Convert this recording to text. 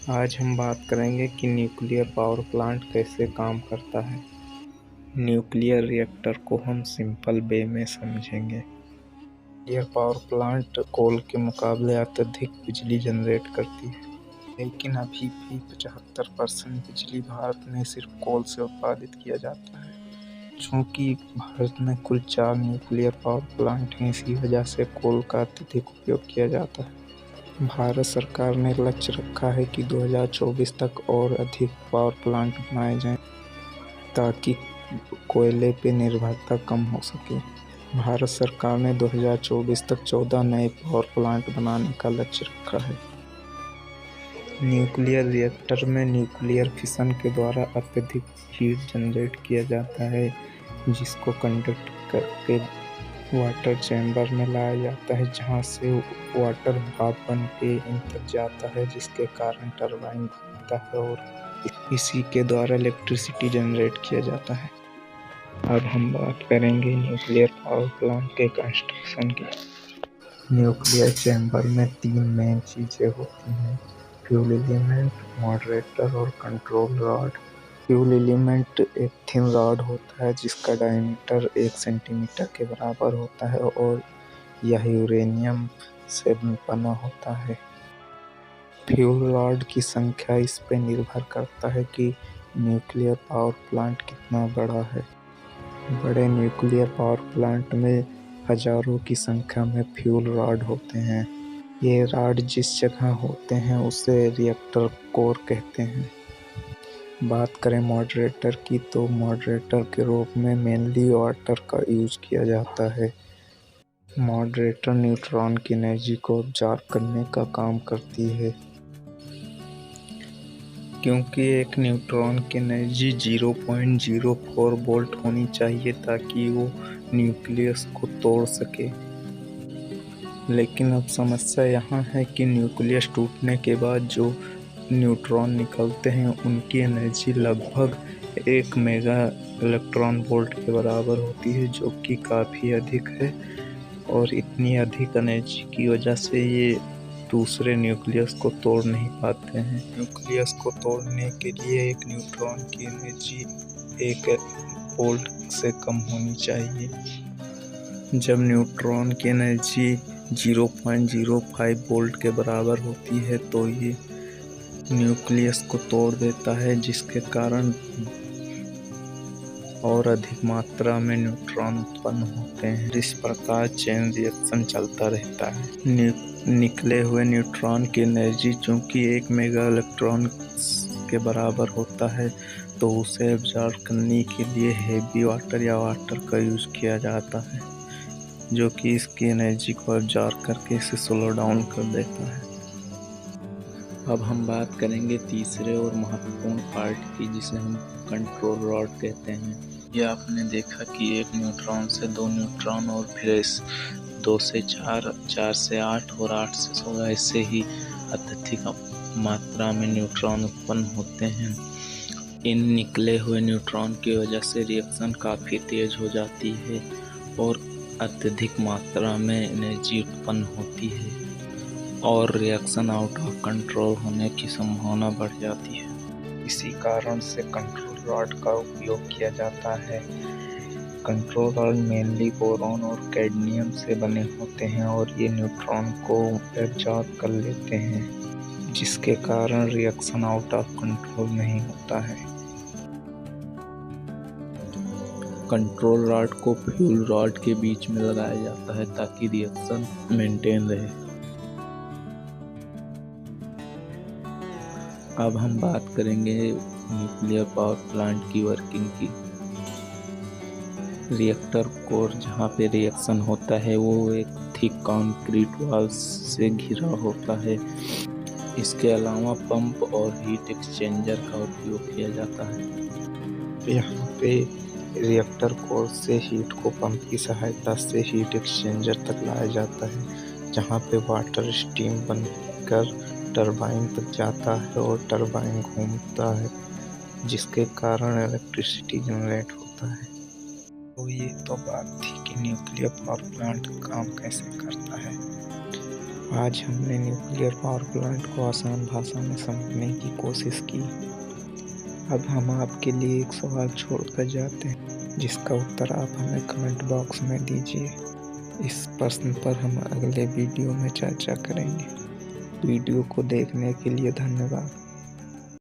आज हम बात करेंगे कि न्यूक्लियर पावर प्लांट कैसे काम करता है। न्यूक्लियर रिएक्टर को हम सिंपल वे में समझेंगे। न्यूक्लियर पावर प्लांट कोल के मुकाबले अत्यधिक बिजली जनरेट करती है, लेकिन अभी भी 75% बिजली भारत में सिर्फ कोल से उत्पादित किया जाता है। चूँकि भारत में कुल 4 न्यूक्लियर पावर प्लांट हैं, इसी वजह से कोल का अत्यधिक उपयोग किया जाता है। भारत सरकार ने लक्ष्य रखा है कि 2024 तक और अधिक पावर प्लांट बनाए जाएं ताकि कोयले पर निर्भरता कम हो सके। भारत सरकार ने 2024 तक 14 नए पावर प्लांट बनाने का लक्ष्य रखा है। न्यूक्लियर रिएक्टर में न्यूक्लियर फिशन के द्वारा अत्यधिक हीट जनरेट किया जाता है, जिसको कंडक्ट करके वाटर चैम्बर में लाया जाता है, जहां से वाटर भाप बन के इन तक जाता है, जिसके कारण टरबाइन घूमता है और इसी के द्वारा इलेक्ट्रिसिटी जनरेट किया जाता है। अब हम बात करेंगे न्यूक्लियर पावर प्लांट के कंस्ट्रक्शन की। न्यूक्लियर चैम्बर में 3 मेन चीज़ें होती हैं: फ्यूल एलिमेंट, मॉडरेटर और कंट्रोल रॉड। फ्यूल एलिमेंट एक थिन रॉड होता है जिसका डायमीटर 1 सेंटीमीटर के बराबर होता है और यह यूरेनियम से बना होता है। फ्यूल रॉड की संख्या इस पर निर्भर करता है कि न्यूक्लियर पावर प्लांट कितना बड़ा है। बड़े न्यूक्लियर पावर प्लांट में हजारों की संख्या में फ्यूल रॉड होते हैं। ये रॉड जिस जगह होते हैं उसे रिएक्टर कोर कहते हैं। बात करें मॉडरेटर की, तो मॉडरेटर के रूप में मेनली वाटर का यूज किया जाता है। मॉडरेटर न्यूट्रॉन की एनर्जी को ऑब्जर्व करने का काम करती है। क्योंकि एक न्यूट्रॉन की एनर्जी 0.04 वोल्ट होनी चाहिए ताकि वो न्यूक्लियस को तोड़ सके। लेकिन अब समस्या यहाँ है कि न्यूक्लियस टूटने के बाद जो न्यूट्रॉन निकलते हैं उनकी एनर्जी लगभग 1 मेगा इलेक्ट्रॉन वोल्ट के बराबर होती है, जो कि काफ़ी अधिक है। और इतनी अधिक एनर्जी की वजह से ये दूसरे न्यूक्लियस को तोड़ नहीं पाते हैं। न्यूक्लियस को तोड़ने के लिए एक न्यूट्रॉन की एनर्जी 1 वोल्ट से कम होनी चाहिए। जब न्यूट्रॉन की एनर्जी 0.05 वोल्ट के बराबर होती है तो ये न्यूक्लियस को तोड़ देता है, जिसके कारण और अधिक मात्रा में न्यूट्रॉन उत्पन्न होते हैं। इस प्रकार चेन रिएक्शन चलता रहता है। निकले हुए न्यूट्रॉन की एनर्जी चूँकि 1 मेगा इलेक्ट्रॉन के बराबर होता है, तो उसे एब्जॉर्ब करने के लिए हेवी वाटर या वाटर का यूज़ किया जाता है, जो कि इसकी एनर्जी को एब्जॉर्ब करके इसे स्लो डाउन कर देता है। अब हम बात करेंगे तीसरे और महत्वपूर्ण पार्ट की, जिसे हम कंट्रोल रॉड कहते हैं। यह आपने देखा कि एक न्यूट्रॉन से 2 न्यूट्रॉन और फिर 2 से 4, 4 से 8 और 8 से 16 ऐसे ही अत्यधिक मात्रा में न्यूट्रॉन उत्पन्न होते हैं। इन निकले हुए न्यूट्रॉन की वजह से रिएक्शन काफ़ी तेज हो जाती है और अत्यधिक मात्रा में एनर्जी उत्पन्न होती है और रिएक्शन आउट ऑफ कंट्रोल होने की संभावना बढ़ जाती है। इसी कारण से कंट्रोल रॉड का उपयोग किया जाता है। कंट्रोल रॉड मेनली बोरॉन और कैडमियम से बने होते हैं और ये न्यूट्रॉन को एब्जॉर्ब कर लेते हैं, जिसके कारण रिएक्शन आउट ऑफ कंट्रोल नहीं होता है। कंट्रोल रॉड को फ्यूल रॉड के बीच में लगाया जाता है ताकि रिएक्शन मेंटेन रहे। अब हम बात करेंगे न्यूक्लियर पावर प्लांट की वर्किंग की। रिएक्टर कोर जहाँ पे रिएक्शन होता है वो एक थिक कंक्रीट वॉल से घिरा होता है। इसके अलावा पंप और हीट एक्सचेंजर का उपयोग किया जाता है। यहाँ पे रिएक्टर कोर से हीट को पंप की सहायता से हीट एक्सचेंजर तक लाया जाता है, जहाँ पे वाटर स्टीम बनकर टरबाइन तक जाता है और टरबाइन घूमता है, जिसके कारण इलेक्ट्रिसिटी जनरेट होता है। तो ये तो बात थी कि न्यूक्लियर पावर प्लांट काम कैसे करता है। आज हमने न्यूक्लियर पावर प्लांट को आसान भाषा में समझने की कोशिश की। अब हम आपके लिए एक सवाल छोड़कर जाते हैं, जिसका उत्तर आप हमें कमेंट बॉक्स में दीजिए। इस प्रश्न पर हम अगले वीडियो में चर्चा करेंगे। वीडियो को देखने के लिए धन्यवाद।